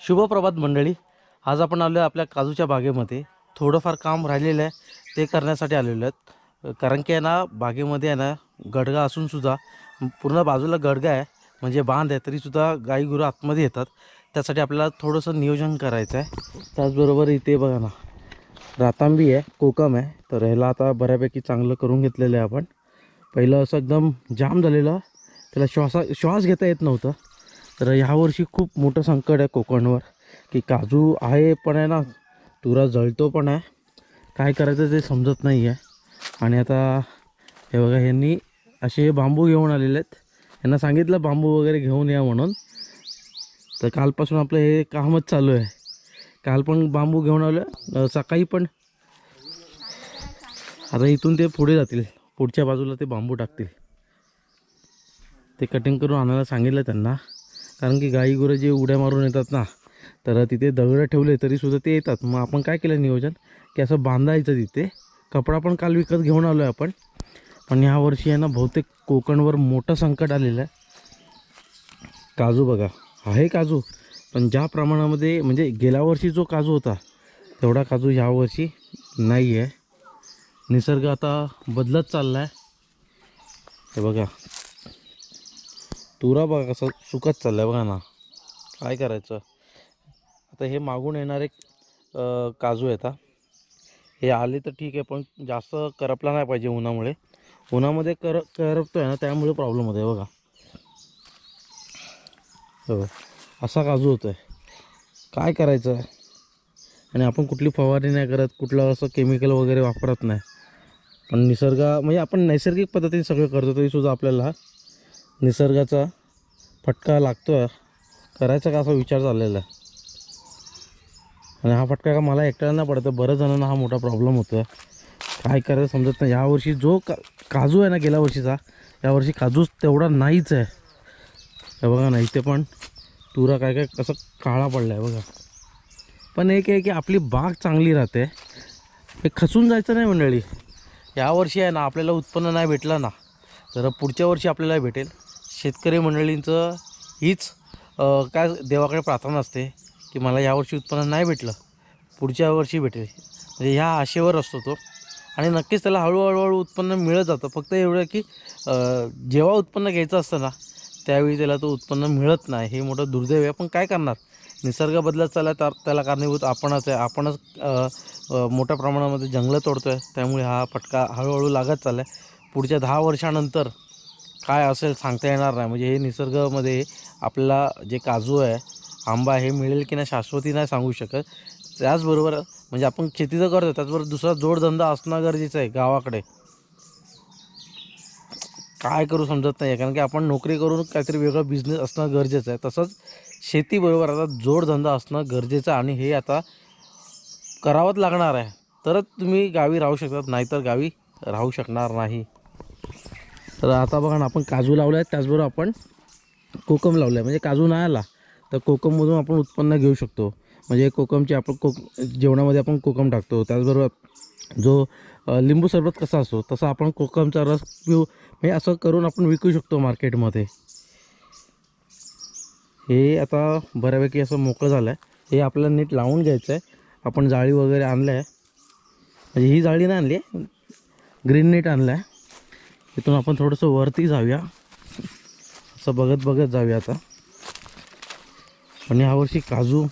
शुभप्रभात मंडळी. आज आपण आलो आहे आपल्या काजूच्या बागेमध्ये. थोडंफार काम राहिलेलं आहे ते करण्यासाठी आलेलो आहेत. कारण की आहे ना, बागेमध्ये आहे ना गडगा असून सुद्धा पूर्ण बाजूला गडगा आहे, म्हणजे बांध आहे, तरीसुद्धा गाई गुरं आतमध्ये येतात. त्यासाठी आपल्याला थोडंसं नियोजन करायचं आहे. त्याचबरोबर इथे बघा ना, रातांबी आहे, कोकम आहे. तर ह्याला आता बऱ्यापैकी चांगलं करून घेतलेलं आहे आपण. पहिलं असं एकदम जाम झालेलं, त्याला श्वास घेता येत नव्हतं. तर ह्यावर्षी खूप मोठं संकट आहे कोकणवर, की काजू आहे पण आहे ना, तुरा जळतो पण आहे. काय करायचं ते समजत नाही आहे. आणि आता हे बघा, ह्यांनी असे बांबू घेऊन आलेले आहेत. यांना सांगितलं बांबू वगैरे घेऊन या म्हणून. तर कालपासून आपलं हे कामच चालू आहे. काल पण बांबू घेऊन आलं, सकाळी पण. आता इथून ते पुढे जातील, पुढच्या बाजूला ते बांबू टाकतील. ते कटिंग करून आणायला सांगितलं त्यांना. कारण की गाई गुरं जे उड्या मारून येतात ना, तर तिथे दगडं ठेवले तरीसुद्धा ते येतात. मग आपण काय केलं नियोजन, की असं बांधायचं तिथे. कपडा पण काल विकत घेऊन आलो आहे आपण. पण ह्यावर्षी आहे ना, बहुतेक कोकणवर मोठं संकट आलेलं आहे. काजू बघा, आहे काजू, पण ज्या प्रमाणामध्ये, म्हणजे गेल्या वर्षी जो काजू होता तेवढा काजू ह्यावर्षी नाही आहे. निसर्ग आता बदलत चालला आहे. हे बघा, तुरा बघा कसं सुकत चाललं आहे बघा ना. काय करायचं आता. हे मागून येणारे काजू आहेत, हे आले तर ठीक आहे, पण जास्त करपला नाही पाहिजे उन्हामुळे. उन्हामध्ये करपतो आहे ना, त्यामुळे प्रॉब्लेम होतो आहे बघा. हो, असा काजू होतो आहे. काय करायचं आहे. आणि आपण कुठली फवारणी नाही करत, कुठलं असं केमिकल वगैरे वापरत नाही. पण म्हणजे आपण नैसर्गिक पद्धतीने सगळं करतो, तरीसुद्धा आपल्याला निसर्गाचा फटका लागतो आहे. करायचा का असा विचार चाललेला आहे. आणि हा फटका का मला एकट्याला नाही पडतं, बऱ्याच जणांना हा मोठा प्रॉब्लेम होतो आहे. काय करायचं समजत नाही. यावर्षी जो काजू आहे ना गेल्या वर्षीचा, यावर्षी काजूच तेवढा नाहीच आहे. हे बघा ना, इथे पण तुरा काय काय कसं काळा पडला आहे बघा. पण एक आहे की आपली बाग चांगली राहते, हे खचून जायचं नाही मंडळी. यावर्षी आहे ना, आपल्याला उत्पन्न नाही भेटलं ना, तर पुढच्या वर्षी आपल्याला भेटेल. शेतकरी मंडळींचं हीच काय देवाकडे प्रार्थना असते, की मला यावर्षी उत्पन्न नाही भेटलं, पुढच्या वर्षी भेटेल. म्हणजे ह्या आशेवर असतो तो. आणि नक्कीच त्याला हळूहळू उत्पन्न मिळत जातं. फक्त एवढं की जेव्हा उत्पन्न घ्यायचं असतं ना, त्यावेळी त्याला तो उत्पन्न मिळत नाही. हे मोठं दुर्दैव आहे. पण काय करणार, निसर्ग बदलत चालला, तर त्याला कारणीभूत आपणच आहे. आपणच मोठ्या प्रमाणामध्ये जंगलं तोडतो आहे. त्यामुळे हा फटका हळूहळू लागत चालला आहे. पुढच्या 10 वर्षानंतर काय असेल सांगता येणार नाही. म्हणजे हे निसर्गामध्ये आपल्याला जे काजू आहे, आंबा, हे मिळेल की नाही शाश्वती नाही सांगू शकत. त्याचबरोबर म्हणजे आपण शेती तर करतो, त्याचबरोबर दुसरा जोडधंदा असणं गरजेचं आहे गावाकडे. काय करू समजत नाही आहे. कारण की आपण नोकरी करून काहीतरी वेगळं बिझनेस असणं गरजेचं आहे. तसंच शेतीबरोबर आता जोडधंदा असणं गरजेचं आहे. आणि हे आता करावंच लागणार आहे, तरच तुम्ही गावी राहू शकतात, नाहीतर गावी राहू शकणार नाही. तर आता बघा ना, आपण काजू लावलं आहे, त्याचबरोबर आपण कोकम लावलं आहे. म्हणजे काजू नाही आला तर कोकममधून आपण उत्पन्न घेऊ शकतो. म्हणजे कोकमची आपण जेवणामध्ये आपण कोकम टाकतो. त्याचबरोबर जो लिंबू सरबत कसा असतो तसा आपण कोकमचा रस पिऊ, म्हणजे असं करून आपण विकू शकतो मार्केटमध्ये. हे आता बऱ्यापैकी असं मोकळं झालं आहे. हे आपल्याला नीट लावून घ्यायचं आहे. आपण जाळी वगैरे आणलं आहे, म्हणजे ही जाळी नाही आणली आहे, ग्रीन नेट आणलं आहे. इथून आपण थोडंसं वरती जाऊया, असं बघत बघत जाऊया आता. पण यावर्षी काजू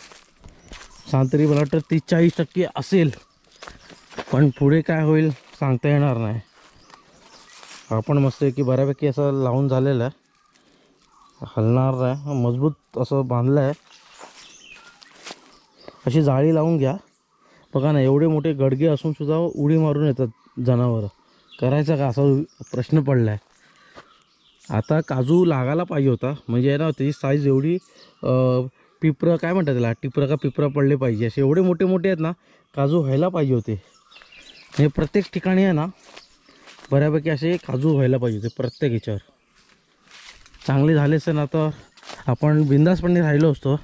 सांतरी मला वाटतं 30-40% असेल, पण पुढे काय होईल सांगता येणार नाही. आपण मस्त की बऱ्यापैकी असं लावून झालेलं आहे, हलणार नाही, मजबूत असं बांधलं आहे. अशी जाळी लावून घ्या. बघा ना, एवढे मोठे गडगे असून सुद्धा उडी मारून येतात जनावरं. करायचं का असा प्रश्न पडला आहे. आता काजू लागायला पाहिजे होता, म्हणजे ना त्याची साईज एवढी पिपरं काय म्हणतात त्याला, टिपरं का पिपरं पडले पाहिजे, असे एवढे मोठे मोठे आहेत ना काजू व्हायला पाहिजे होते. हे प्रत्येक ठिकाणी आहे ना बऱ्यापैकी असे काजू व्हायला पाहिजे होते प्रत्येक ह्याच्यावर. चांगले झालेच ना तर आपण बिंदासपणे राहिलो असतो.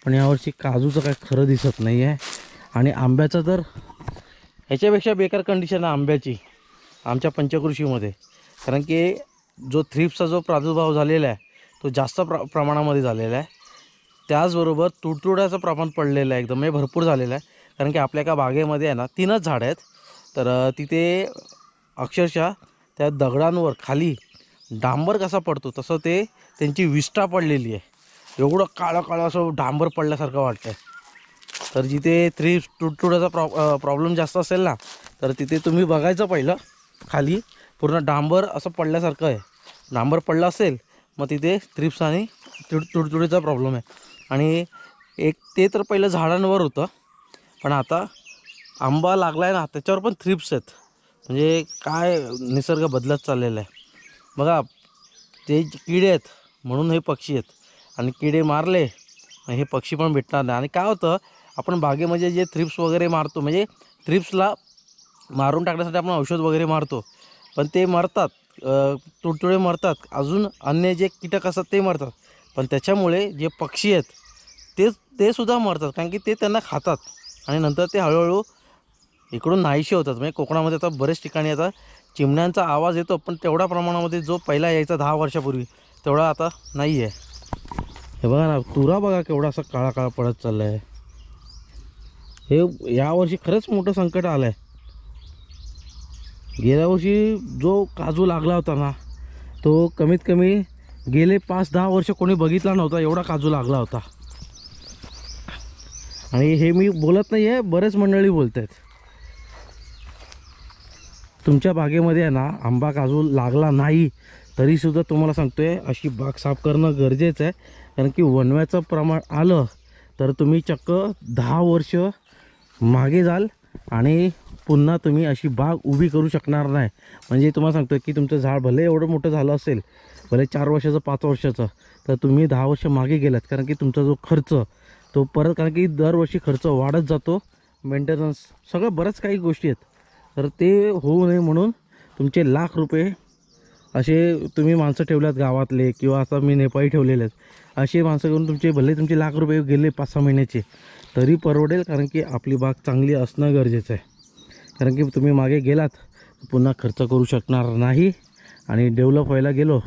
पण यावर्षी काजूचं काय खरं दिसत नाही आहे. आणि आंब्याचं तर ह्याच्यापेक्षा बेकार कंडिशन आहे आंब्याची आमच्या पंचकृषीमध्ये. कारण की जो थ्रिप्सचा जो प्रादुर्भाव झालेला आहे तो जास्त प्रमाणामध्ये झालेला आहे. त्याचबरोबर तुडतुड्याचं प्रमाण पडलेलं आहे एकदम, म्हणजे भरपूर झालेलं आहे. कारण की आपल्या एका बागेमध्ये आहे ना 3च झाडं आहेत. तर तिथे अक्षरशः त्या दगडांवर खाली डांबर कसा पडतो तसं ते त्यांची विष्ठा पडलेली आहे. एवढं काळं काळं असं डांबर पडल्यासारखं वाटतं आहे. तर जिथे तुडतुड्याचा प्रॉब्लेम जास्त असेल ना, तर तिथे तुम्ही बघायचं पहिलं खाली पूर्ण डांबर असं पडल्यासारखं आहे. डांबर पडलं असेल मग तिथे थ्रिप्स आणि तुडतुडीचा प्रॉब्लेम आहे. आणि एक ते तर पहिलं झाडांवर होतं, पण आता आंबा लागला आहे ना त्याच्यावर पण थ्रिप्स आहेत. म्हणजे काय निसर्ग बदलत चाललेला आहे बघा. ते किडे आहेत म्हणून हे पक्षी आहेत, आणि किडे मारले हे पक्षी पण भेटणार नाही. आणि काय होतं, आपण बागेमध्ये जे थ्रिप्स वगैरे मारतो, म्हणजे थ्रिप्सला मारून टाकण्यासाठी आपण औषध वगैरे मारतो, पण ते मरतात, तुडतुडे मरतात, अजून अन्य जे कीटक असतात ते मरतात. पण त्याच्यामुळे जे पक्षी आहेत ते सुद्धा मरतात, कारण की ते त्यांना खातात आणि नंतर ते हळूहळू इकडून नाहीसे होतात. म्हणजे कोकणामध्ये आता बरेच ठिकाणी आता चिमण्यांचा आवाज येतो, पण तेवढ्या प्रमाणामध्ये जो पहिला यायचा 10 वर्षापूर्वी तेवढा आता नाही आहे. हे बघा ना, तुरा बघा केवढा असा काळा काळा पडत चालला आहे. हे यावर्षी खरंच मोठं संकट आलं आहे. गेल्या वर्षी जो काजू लागला होता ना, तो कमीत कमी गेले 5-10 वर्ष कोणी बघितला नव्हता, एवढा काजू लागला होता. आणि हे मी बोलत नाही आहे, बरेच मंडळी बोलत आहेत. तुमच्या बागेमध्ये आहे ना आंबा काजू लागला नाही तरीसुद्धा तुम्हाला सांगतो आहे अशी बाग साफ करणं गरजेचं आहे. कारण की वणव्याचं प्रमाण आलं तर तुम्ही चक्क 10 वर्ष मागे जाल आणि पुन्हा तुम्ही अशी बाग उभी करू शकणार नाही. म्हणजे तुम्हाला सांगतो की तुमचं झाड भले एवढं मोठं झालं असेल, भले 4 वर्षाचं 5 वर्षाचं, तर तुम्ही 10 वर्ष मागे गेलात. कारण की तुमचा जो खर्च तो परत, कारण की दरवर्षी खर्च वाढत जातो, मेंटेनन्स सगळं बऱ्याच काही गोष्टी आहेत. तर ते होऊ नये म्हणून तुमचे लाख रुपये असे तुम्ही माणसं ठेवल्यात गावातले, किंवा आता मी नेपाळी ठेवलेले आहेत, असे माणसं घेऊन तुमचे भले तुमचे लाख रुपये गेले 5-6 महिन्याचे तरी परवडेल. कारण की आपली बाग चांगली असणं गरजेचं आहे. कारण की तुम्ही मागे गेलात पुन्हा खर्च करू शकणार नाही, आणि डेव्हलप व्हायला गेलो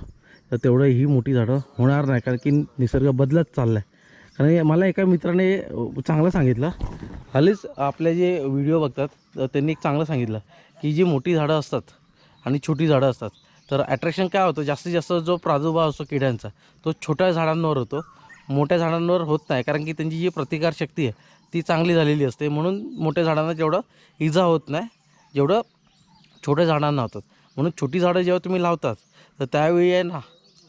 तर तेवढं ही मोठी झाडं होणार नाही. कारण की निसर्ग बदलत चालला आहे. कारण मला एका मित्राने चांगलं सांगितलं, हल्लीच आपले जे व्हिडिओ बघतात तर त्यांनी एक चांगलं सांगितलं की जी मोठी झाडं असतात आणि छोटी झाडं असतात, तर अट्रॅक्शन काय होतं, जास्तीत जास्त जो प्रादुर्भाव असतो किड्यांचा तो छोट्या झाडांवर होतो, मोठ्या झाडांवर होत नाही. कारण की त्यांची जी प्रतिकारशक्ती आहे ती चांगली झालेली असते, म्हणून मोठ्या झाडांना जेवढं इजा होत नाही जेवढं छोट्या झाडांना होतात. म्हणून छोटी झाडं जेव्हा तुम्ही लावतात तर त्यावेळी आहे ना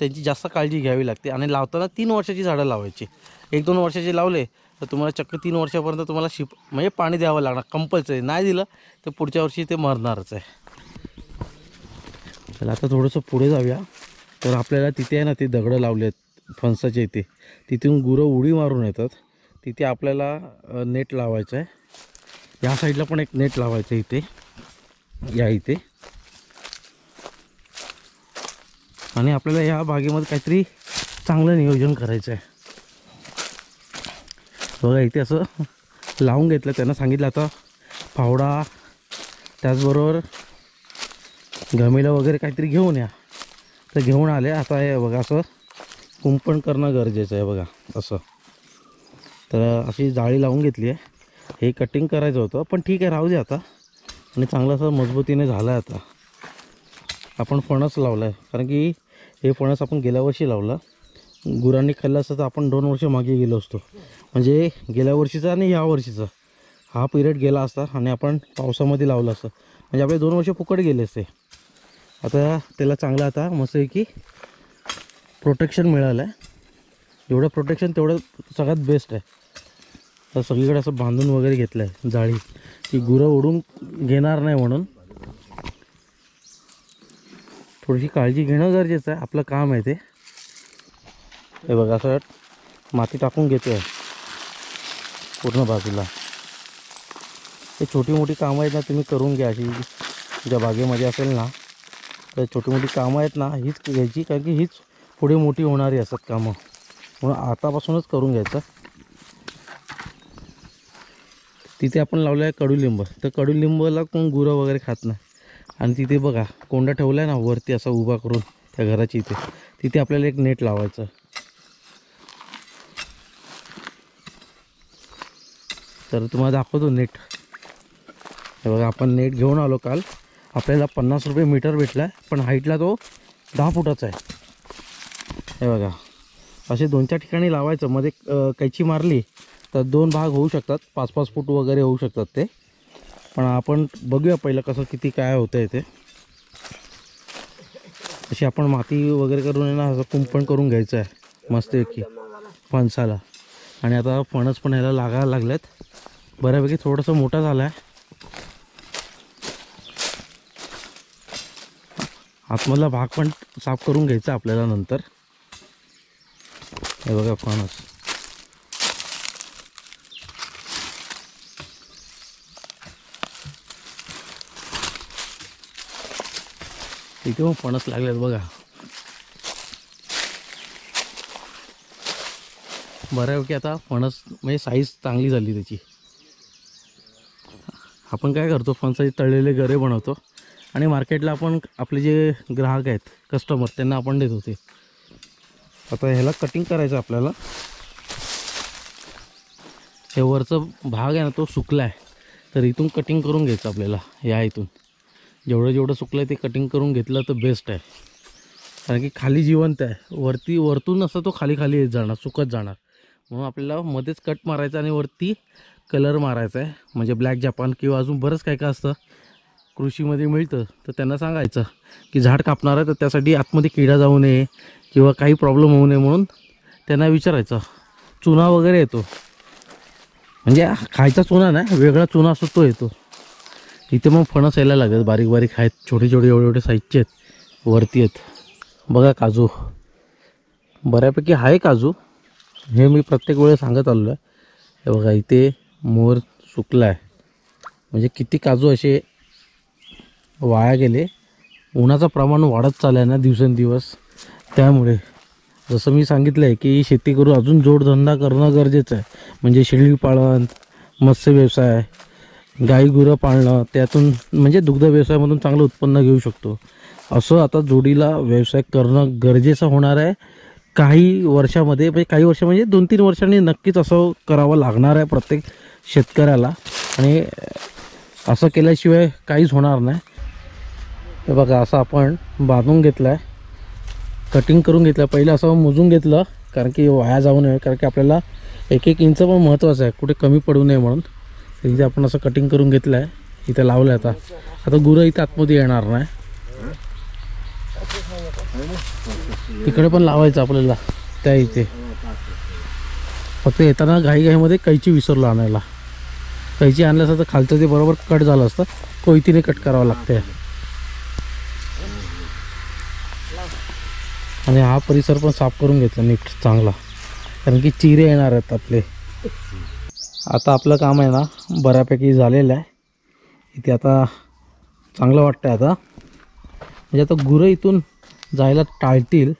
त्यांची जास्त काळजी घ्यावी लागते. आणि लावताना 3 वर्षाची झाडं लावायची. 1-2 वर्षाचे लावले तर तुम्हाला चक्क 3 वर्षापर्यंत तुम्हाला म्हणजे पाणी द्यावं लागणार कंपल्सरी. नाही दिलं तर पुढच्या वर्षी ते मरणारच आहे. चला आता थोडंसं पुढे जाऊया. तर आपल्याला तिथे आहे ना ते दगडं लावले आहेत फणसाच्या इथे, तिथून गुरं उडी मारून येतात. तिथे आपल्याला नेट लावायचं आहे. या साईडला पण एक नेट लावायचं आहे इथे, या इथे. आणि आपल्याला या बागेमध्ये काहीतरी चांगलं नियोजन करायचं आहे. बघा इथे असं लावून घेतलं, त्यांना सांगितलं आता फावडा त्याचबरोबर घमेलं वगैरे काहीतरी घेऊन या, तर घेऊन आले. आता हे बघा असं कुंपण करणं गरजेचं आहे बघा असं. तर अशी जाळी लावून घेतली आहे. हे कटिंग करायचं होतं पण ठीक आहे राहू दे आता. आणि चांगलं असं मजबूतीने झालं आहे. आता आपण फणस लावला आहे, कारण की हे फणस आपण गेल्या वर्षी लावलं, गुरांनी खाल्लं असतं तर आपण 2 वर्ष मागे गेलो असतो. म्हणजे गेल्या वर्षीचा आणि या वर्षीचा हा पिरियड गेला असता आणि आपण पावसामध्ये लावलं असतं, म्हणजे आपले 2 वर्ष फुकट गेले असते. आता त्याला चांगलं आता मस्त आहे की प्रोटेक्शन मिळालं आहे. जेवढं प्रोटेक्शन तेवढं सगळ्यात बेस्ट आहे. तर सगळीकडे असं बांधून वगैरे घेतलं आहे जाळी, की गुरं उडून घेणार नाही म्हणून. थोडीशी काळजी घेणं गरजेचं आहे, आपलं काम आहे ते. हे बघा असं माती टाकून घेतो आहे पूर्ण बाजूला. हे छोटी मोठी कामं आहेत ना तुम्ही करून घ्या. अशी ज्या बागेमध्ये असेल ना तर छोटी मोठी कामं आहेत ना हीच घ्यायची, कारण की हीच पुढे मोठी होणारी असतात कामं, म्हणून आतापासूनच करून घ्यायचं. तिथे आपण लावलं आहे कडुलिंब, तर कडुलिंबाला कोण गुरं वगैरे खात नाही. आणि तिथे बघा कोंडा ठेवला आहे ना वरती असा उभा करून त्या घराची इथे, तिथे आपल्याला एक नेट लावायचं. तर तुम्हाला दाखवतो नेट. हे बघा, आपण नेट घेऊन आलो काल. आपल्याला 50 रुपये मीटर भेटला आहे, पण हाईटला तो 10 फुटाचा आहे. हे बघा, असे 2-4 ठिकाणी लावायचं. मध्ये कैची मारली तर 2 भाग होऊ शकतात, 5-5 फूट वगैरे होऊ शकतात ते. पण आपण बघूया पहिलं कसं किती काय होतं आहे ते. अशी आपण माती वगैरे करून आहे ना, असं कुंपण करून घ्यायचं आहे मस्तपैकी फणसाला. आणि आता फणस पण याला लागायला लागलेत बऱ्यापैकी. थोडंसं मोठा झाला आहे. आतमधला भाग पण साफ करून घ्यायचा आपल्याला नंतर. हे बघा फणस. इथे मग फणस लागलेत बघा. बऱ्यापैकी आता फणस म्हणजे साईज चांगली झाली त्याची. आपण काय करतो, फणसाचे तळलेले गरे बनवतो आणि मार्केटला आपण आपले जे ग्राहक आहेत, कस्टमर, त्यांना आपण देत होते. आता ह्याला कटिंग करायचं आपल्याला. हे वरचं भाग आहे ना, तो सुकला आहे, तर इथून कटिंग करून घ्यायचं आपल्याला. या इथून जेवढं सुकलं आहे ते कटिंग करून घेतलं तर बेस्ट आहे. कारण की खाली जिवंत आहे, वरतून असं तो खाली येत जाणार, सुकत जाणार. म्हणून आपल्याला मध्येच कट मारायचं आणि वरती कलर मारायचा आहे. म्हणजे ब्लॅक जापान किंवा अजून बरंच काय काय असतं कृषीमध्ये मिळतं. तर त्यांना सांगायचं की झाड कापणार आहे, तर त्यासाठी आतमध्ये किडा जाऊ नये किंवा काही प्रॉब्लेम होऊ नये म्हणून त्यांना विचारायचं. चुना वगैरे येतो, म्हणजे खायचा चुना नाही, वेगळा चुना असतो तो येतो. इथे मग फणस यायला लागेल, बारीक बारीक आहेत, छोटे एवढे साईजचे आहेत, वरती आहेत. बघा काजू, बऱ्यापैकी आहे काजू. हे मी प्रत्येक वेळेस सांगत आलो आहे. हे बघा, इथे मोर सुकला आहे. म्हणजे किती काजू असे वाया गेले. उन्हाचं प्रमाण वाढत चाललं आहे ना दिवसेंदिवस. त्यामुळे जसं मी सांगितलं आहे की शेती करून अजून जोडधंदा करणं गरजेचं आहे. म्हणजे शेळी पालन, मत्स्य व्यवसाय, गाई गुरं पाळणं, त्यातून म्हणजे दुग्ध व्यवसायामधून चांगलं उत्पन्न घेऊ शकतो. असं आता जोडीला व्यवसाय करणं गरजेचं होणार आहे. काही वर्षामध्ये, म्हणजे काही वर्ष म्हणजे 2-3 वर्षांनी नक्कीच असं करावं लागणार आहे प्रत्येक शेतकऱ्याला. आणि असं केल्याशिवाय काहीच होणार नाही. हे बघा, असं आपण बांधून घेतलं आहे, कटिंग करून घेतलं. पहिलं असं मोजून घेतलं कारण की वाया जाऊ नये, कारण की आपल्याला 1-1 इंच पण महत्त्वाचं आहे, कुठे कमी पडू नये म्हणून. इथे आपण असं कटिंग करून घेतलं आहे, इथे लावलं आहे. आता गुरं इथे आतमध्ये येणार नाही. तिकडे पण लावायचं आपल्याला त्या इथे. फक्त येताना घाईमध्ये कैची विसरलो आणायला. कैची आणलं असतं तर खालचं ते बरोबर कट झालं असतं, कोयतीने कट करावं लागते. आणि हा परिसर पण साफ करून घेतला नीट चांगला, कारण की चिरे येणार आहेत आपले. आता आपलं काम आहे ना बऱ्यापैकी झालेलं आहे. इथे आता चांगलं वाटतं आहे. आता म्हणजे आता गुरं इथून जायला टाळतील.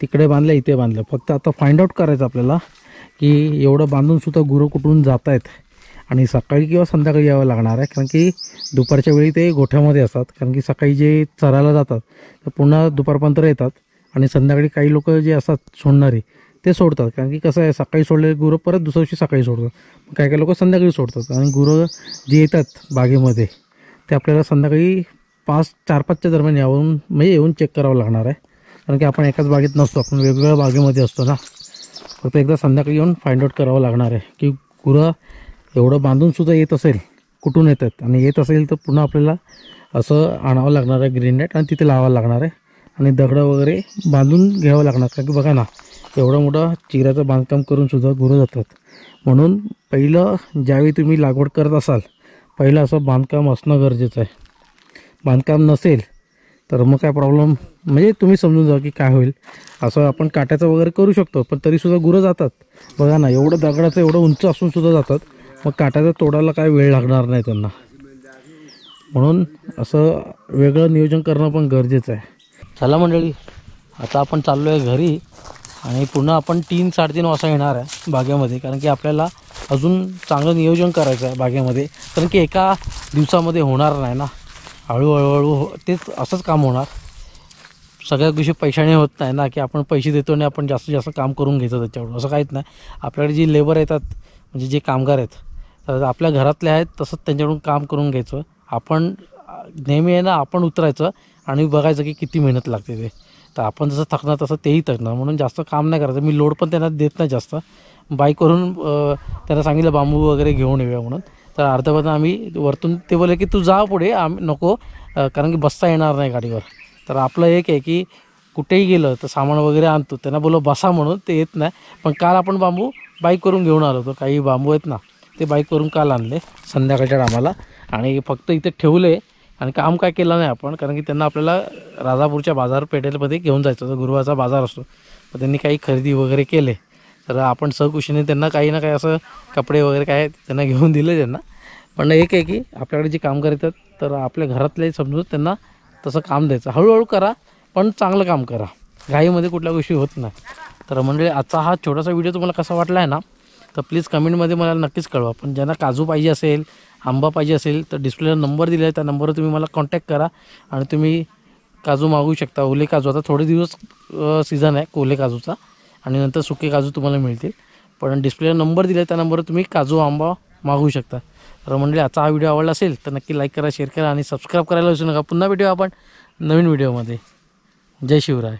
तिकडे बांधलं, इथे बांधलं. फक्त आता फाइंड आउट करायचं आपल्याला की एवढं बांधूनसुद्धा गुरं कुठून जात आहेत. आणि सकाळी किंवा संध्याकाळी यावं लागणार आहे, कारण की दुपारच्या वेळी ते गोठ्यामध्ये असतात. कारण की सकाळी जे चरायला जातात तर पुन्हा दुपारपर्यंत येतात. आणि संध्याकाळी काही लोक जे असतात सोडणारे ते सोडतात. कारण की कसं आहे, सकाळी सोडलेले गुरं परत दुसऱ्या दिवशी सकाळी सोडतात. काही लोक संध्याकाळी सोडतात. आणि गुरं जे येतात बागेमध्ये ते आपल्याला संध्याकाळी 4-5च्या दरम्यान येऊन चेक करावं लागणार आहे. कारण की आपण एकाच बागेत नसतो, आपण वेगवेगळ्या बागेमध्ये असतो ना. फक्त एकदा संध्याकाळी येऊन फाइंड आउट करावं लागणार आहे की गुरं एवढं बांधूनसुद्धा येत असेल, कुठून येतात. आणि येत असेल तर पुन्हा आपल्याला असं आणावं लागणार आहे ग्रीन नेट, आणि तिथे लावावं लागणार आहे. आणि दगडं वगैरे बांधून घ्यावं लागणार. कारण की बघा ना, एवढं मोठं चिऱ्याचं बांधकाम करूनसुद्धा गुरं जातात. म्हणून पहिलं ज्यावेळी तुम्ही लागवड करत असाल, पहिलं असं बांधकाम असणं गरजेचं आहे. बांधकाम नसेल तर मग काय प्रॉब्लेम, म्हणजे तुम्ही समजून जा की काय होईल. असं आपण काट्याचं वगैरे करू शकतो, पण तरीसुद्धा गुरं जातात. बघा ना, एवढं दगडाचं एवढं उंच असूनसुद्धा जातात. मग काट्याचं तोडायला काय वेळ लागणार नाही त्यांना. म्हणून असं वेगळं नियोजन करणं पण गरजेचं आहे. चला मंडळी, आता आपण चाललो आहे घरी. आणि पुन्हा आपण 3-3:30 वाजता येणार आहे बागेमध्ये. कारण की आपल्याला अजून चांगलं नियोजन करायचं आहे बागेमध्ये. कारण की एका दिवसामध्ये होणार नाही ना, हळूहळू तेच असंच काम होणार. सगळ्या गोष्टी पैशाने होत नाही ना, की आपण पैसे देतो आणि आपण जास्तीत जास्त काम करून घेतो त्याच्यावर. असं काहीच नाही. आपल्याकडे जी लेबर येतात, म्हणजे जे कामगार आहेत, तर आपल्या घरातले आहेत तसंच त्यांच्याकडून काम करून घ्यायचं. आपण नेहमी आहे ना आपण उतरायचं आणि बघायचं की किती मेहनत लागते ते. तर आपण जसं थकणार तसं तेही थकणार, म्हणून जास्त काम नाही करायचं. मी लोड पण त्यांना देत नाही जास्त. बाईकवरून त्यांना सांगितलं बांबू वगैरे घेऊन येऊया म्हणून. तर अर्ध्यापर्यंत आम्ही वरतून ते बोलले की तू जा पुढे, नको कारण की बसता येणार नाही गाडीवर. तर आपलं एक आहे की कुठेही गेलं तर सामान वगैरे आणतो, त्यांना बोललो बसा म्हणून, ते येत नाही. पण काल आपण बांबू बाईकवरून घेऊन आलो होतो. काही बांबू आहेत ना ते बाईकवरून काल आणले संध्याकाळच्या टायमाला आणि फक्त इथे ठेवले आणि काम काय केलं नाही आपण, कारण की त्यांना आपल्याला राजापूरच्या बाजारपेठेमध्ये घेऊन जायचं होतं. गुरुवारचा बाजार असतो, तर त्यांनी काही खरेदी वगैरे केले. तर आपण सहकुशीने त्यांना काही ना काही असं कपडे वगैरे काय त्यांना घेऊन दिले त्यांना. पण एक आहे की आपल्याकडे जे काम करतात तर आपल्या घरातले समजून त्यांना तसं काम द्यायचं. हळूहळू करा पण चांगलं काम करा, घाईमध्ये कुठल्या गोष्टी होत नाही. तर म्हणजे आजचा हा छोटासा व्हिडिओ तुम्हाला कसा वाटला आहे ना, तर प्लीज कमेंटमध्ये मला नक्कीच कळवा. पण ज्यांना काजू पाहिजे असेल, आंबा पाहिजे असेल तर डिस्प्लेला नंबर दिला आहे, त्या नंबरवर तुम्ही मला कॉन्टॅक्ट करा आणि तुम्ही काजू मागवू शकता. ओले काजू आता थोडे दिवस सीझन आहे ओले काजूचा आणि नंतर सुके काजू तुम्हाला मिळतील. पण डिस्प्लेला नंबर दिला आहे त्या नंबरवर तुम्ही काजू आंबा मागवू शकता. तर म्हणजे आजचा हा व्हिडिओ आवडला असेल तर नक्की लाईक करा, शेअर करा आणि सबस्क्राईब करायला विसरू नका. पुन्हा भेटूया आपण नवीन व्हिडिओमध्ये. जय शिवराय.